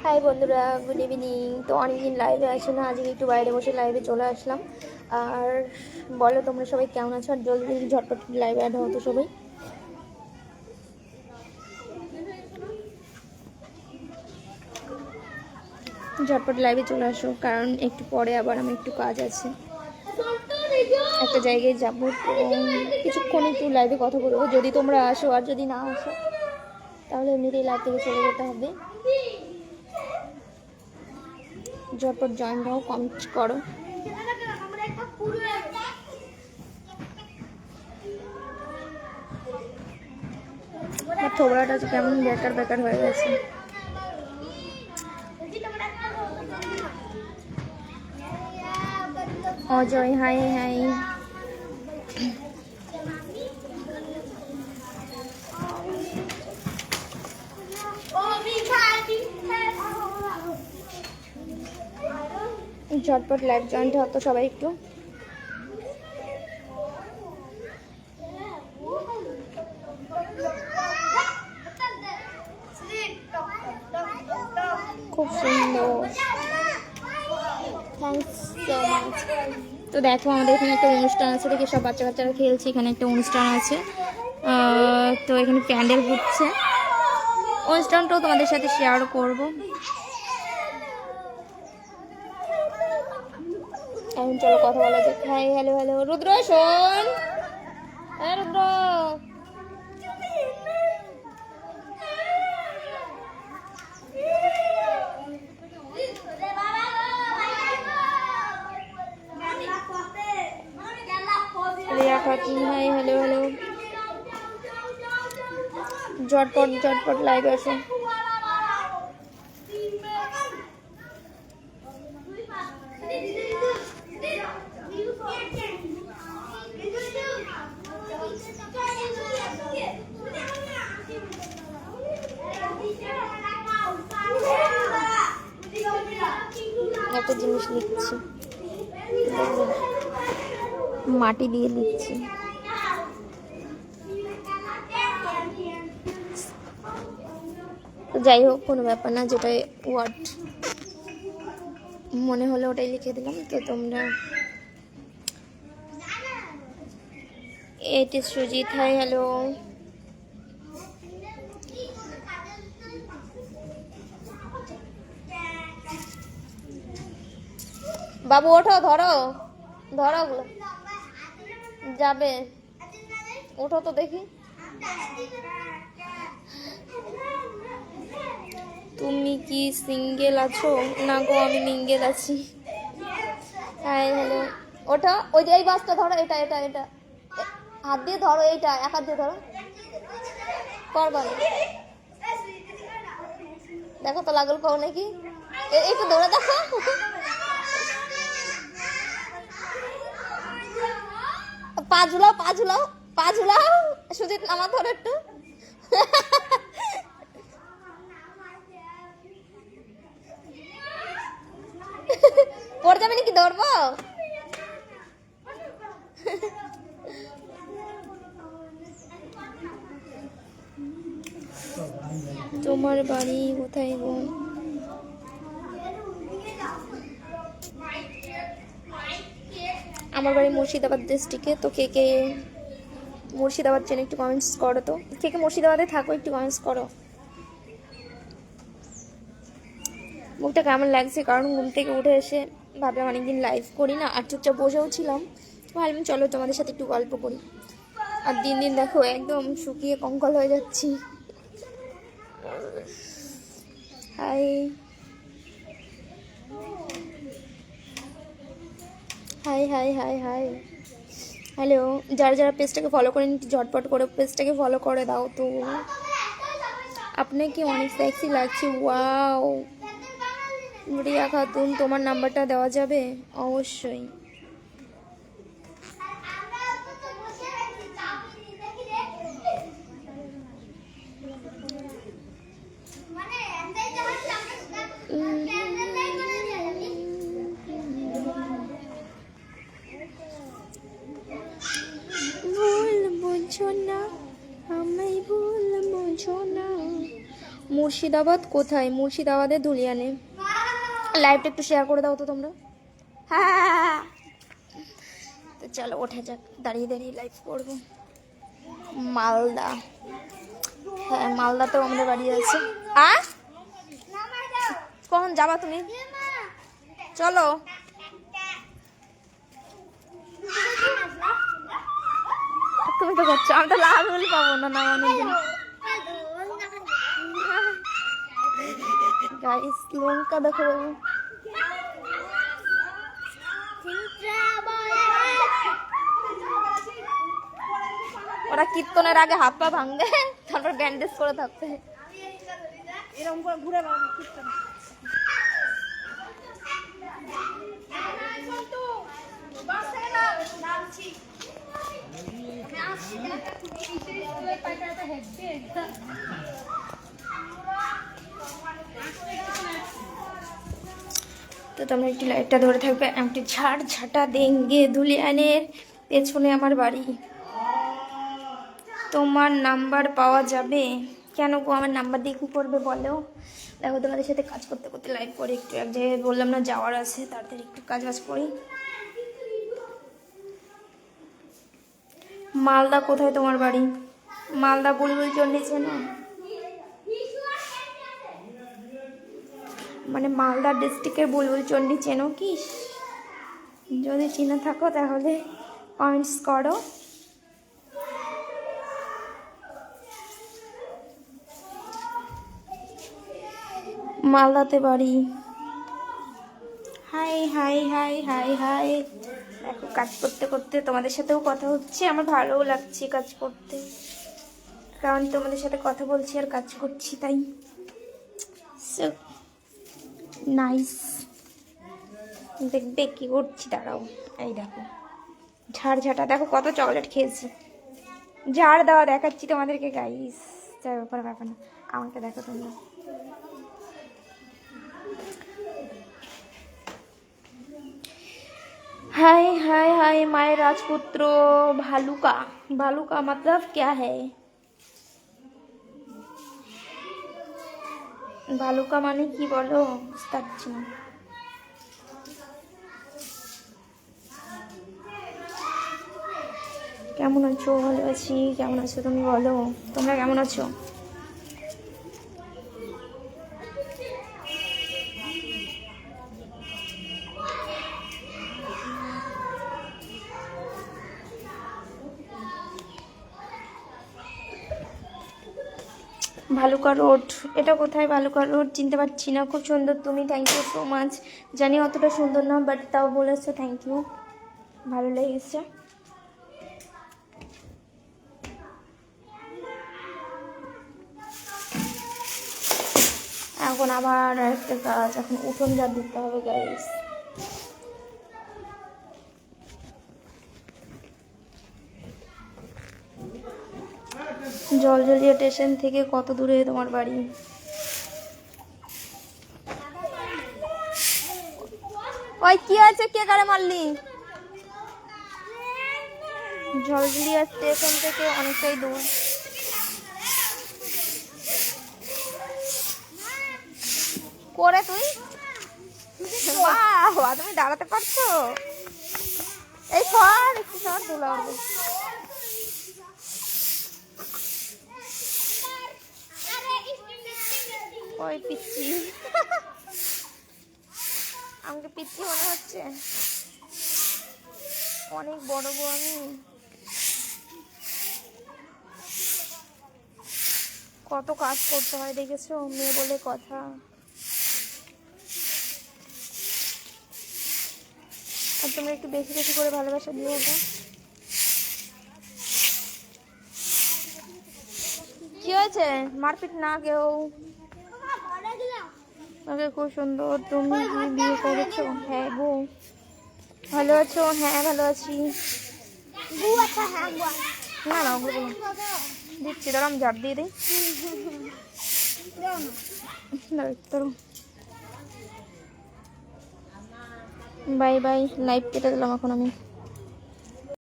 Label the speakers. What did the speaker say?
Speaker 1: High বন্ধুরা, good evening. তো অনেকদিন লাইভে আসি না, আজকে একটু বাইরে বসে লাইভে চলে আসলাম। আর বলো তোমরা সবাই কেমন আছো, আর জলদি ঝটপট লাইভে অ্যাড হতো সবাই। ঝটপট লাইভে চলে আসো, কারণ একটু পরে আবার আমার একটু কাজ আছে, একটা জায়গায় যাবো। তো কিছুক্ষণ একটু লাইভে কথা বলবো, যদি তোমরা আসো। আর যদি না আসো তাহলে এমনিতেই লাইভ থেকে চলে যেতে হবে। ঝটপট জয়েন হও, কমেন্ট করো। থোবড়াটা কেমন বেকার বেকার হয়ে গেছে। Ajay high high. ঝটপট লাইভ জয়েন্ট হতো সবাই একটু। খুব সুন্দর, থ্যাংকস সো মাচ। তো দেখো আমাদের এখানে একটা অনুষ্ঠান আছে, দেখে সব বাচ্চা কাচ্চারা খেলছে। এখানে একটা অনুষ্ঠান আছে, তো এখানে প্যান্ডেল ঘুরছে। অনুষ্ঠানটাও তোমাদের সাথে শেয়ার করব। এখন চলো কথা বলা যাক। High, hello hello. রুদ্র শোন, হ্যাঁ Rudra, Riya Khatun hi, hello hello. ঝটপট ঝটপট লাইভে আসো। একটা জিনিস লিখছি, মাটি দিয়ে লিখছি। যাই হোক, কোনো ব্যাপার না, যেটাই ওয়ার্ড মনে হলো ওটাই লিখে দিলাম। তো তোমরা এটি সুজিত হাই হ্যালো। বাবু ওঠো, ধরো ধরো, ওগুলো যাবে, ওঠো তো দেখি। তুমি কি সিঙ্গেল আছো? না গো, আমি মিঙ্গেল আছি। Hi hello. ওঠো, ওই যে এই বাসটা ধরো, এটা এটা এটা হাত দিয়ে ধরো, এইটা এক হাত দিয়ে ধরো, করবা না। দেখো তো লাগল পাও নাকি, একটু দৌড়ে দেখো। পা ঝুলাও, পা ঝুলাও, পা ঝুলাও। সুজিত নামা ধরো একটু। পড়ে যাবে নাকি, ধরবো? তোমার বাড়ি কোথায় গো? আমার বাড়ি মুর্শিদাবাদ ডিস্ট্রিক্টে। তো কে কে মুর্শিদাবাদ চেনে একটু কমেন্টস করো। তো কে কে মুর্শিদাবাদে থাকো একটু কমেন্টস করো। মুখটা কেমন লাগছে, কারণ ঘুম থেকে উঠে এসে ভাবলাম অনেকদিন লাইভ করি না, আর চুপচাপ বসেও ছিলাম। ভাবলাম চলো তোমাদের সাথে একটু গল্প করি। আর দিন দিন দেখো একদম শুকিয়ে কঙ্কাল হয়ে যাচ্ছি। High high high high hi hello. যারা যারা পেজটাকে ফলো করেন ঝটপট করে পেজটাকে ফলো করে দাও। তো আপনাকে অনেক সেক্সি লাগছে। ওয়াও রিয়া খাতুন, তোমার নাম্বারটা দেওয়া যাবে? অবশ্যই। মুর্শিদাবাদ কোথায়? মুর্শিদাবাদের ধুলিয়ানে। লাইভটা একটু শেয়ার করে দাও তো তোমরা। হ্যাঁ, তো চলো ওঠা যাক, দাঁড়িয়ে দাঁড়িয়ে লাইভ করবো। মালদা, হ্যাঁ মালদাতেও আমাদের বাড়ি আছে। কখন যাবা তুমি? চলো। তুমি তো করছো, আমি তো লাল হলে পাবো না নামানোর জন্য। গাইস লঙ্কা দেখো বাবু। ওরা কীর্তনের আগে হাত পা ভাঙবে, তারপর ব্যান্ডেজ করে থাকতে। এরকম করে ঘুরে কীর্তন। তো তোমরা একটু লাইটটা ধরে থাকবে। একটি ঝাড় ঝাঁটা দেঙ্গে ধুলিয়ানের পেছনে আমার বাড়ি। তোমার নাম্বার পাওয়া যাবে? কেন গো, আমার নাম্বার দিয়ে কী করবে বলো? দেখো তোমাদের সাথে কাজ করতে করতে লাইভ করে একটু এক জায়গায় বললাম না যাওয়ার আছে, তাড়াতাড়ি একটু কাজ বাজ করি। মালদা কোথায় তোমার বাড়ি? মালদা বুলবুল চন্ডী চেনো? মানে মালদা ডিস্ট্রিক্টের বুলবুল চন্ডী চেনো কি? যদি চিনে থাকো তাহলে কমেন্টস করো। মালদাতে বাড়ি। High high high high high. দেখো কাজ করতে করতে তোমাদের সাথেও কথা হচ্ছে, আমার ভালোও লাগছে কাজ করতে, কারণ তোমাদের সাথে কথা বলছি আর কাজ করছি, তাই সো নাইস। দেখবে কি করছি, দাঁড়াও। এই দেখো ঝাড় ঝাঁটা, দেখো কত চকলেট খেয়েছি। ঝাড় দেওয়া দেখাচ্ছি তোমাদেরকে গাইস, যার ব্যাপার ব্যাপার না, আমাকে দেখো তোমরা। हाय हाय हाय माय राजपुत्र भालुका। भालुका मतलब क्या है? भालुका माने की बोलो, বুঝতে পারছি না। কেমন আছো? ভালো আছি। কেমন আছো তুমি বলো? তোমরা কেমন আছো? ভালুকা রোড, এটা কোথায়? ভালুকা রোড চিনতে পারছি না। খুব সুন্দর তুমি, থ্যাংক ইউ সো মাচ। জানি অতটা সুন্দর না, বাট তাও বলেছো, থ্যাংক ইউ, ভালো লেগেছে। এখন আবার একটা কাজ, এখন উঠোন ঝাড় দিতে হবে গাইস। জলজলিয়া স্টেশন থেকে কত দূরে তোমার বাড়ি? ওই কি আছে, কে কারে মারলি? জলজলিয়া স্টেশন থেকে অনেকটাই দূর। করে তুই বাহ, তুমি দাঁড়াতে পারছো? এই সর একটু সর, দোলা উঠবে। ওই পিচ্ছি, আমাকে পিচ্ছি মনে হচ্ছে, অনেক বড় বড়। আমি কত কাজ করতে হয় দেখেছো, মেয়ে বলে কথা। আর তুমি একটু বেশি বেশি করে ভালোবাসা দিও ওটা। কি হয়েছে? মারপিট না কেউ। খুব সুন্দর। তুমি কি বিয়ে করেছো? হ্যাঁ গো। ভালো আছো? হ্যাঁ ভালো আছি। না না দিচ্ছি, ধরো আমি ঝাড় দিয়ে দিই। বাই বাই, লাইভ কেটে দিলাম এখন আমি।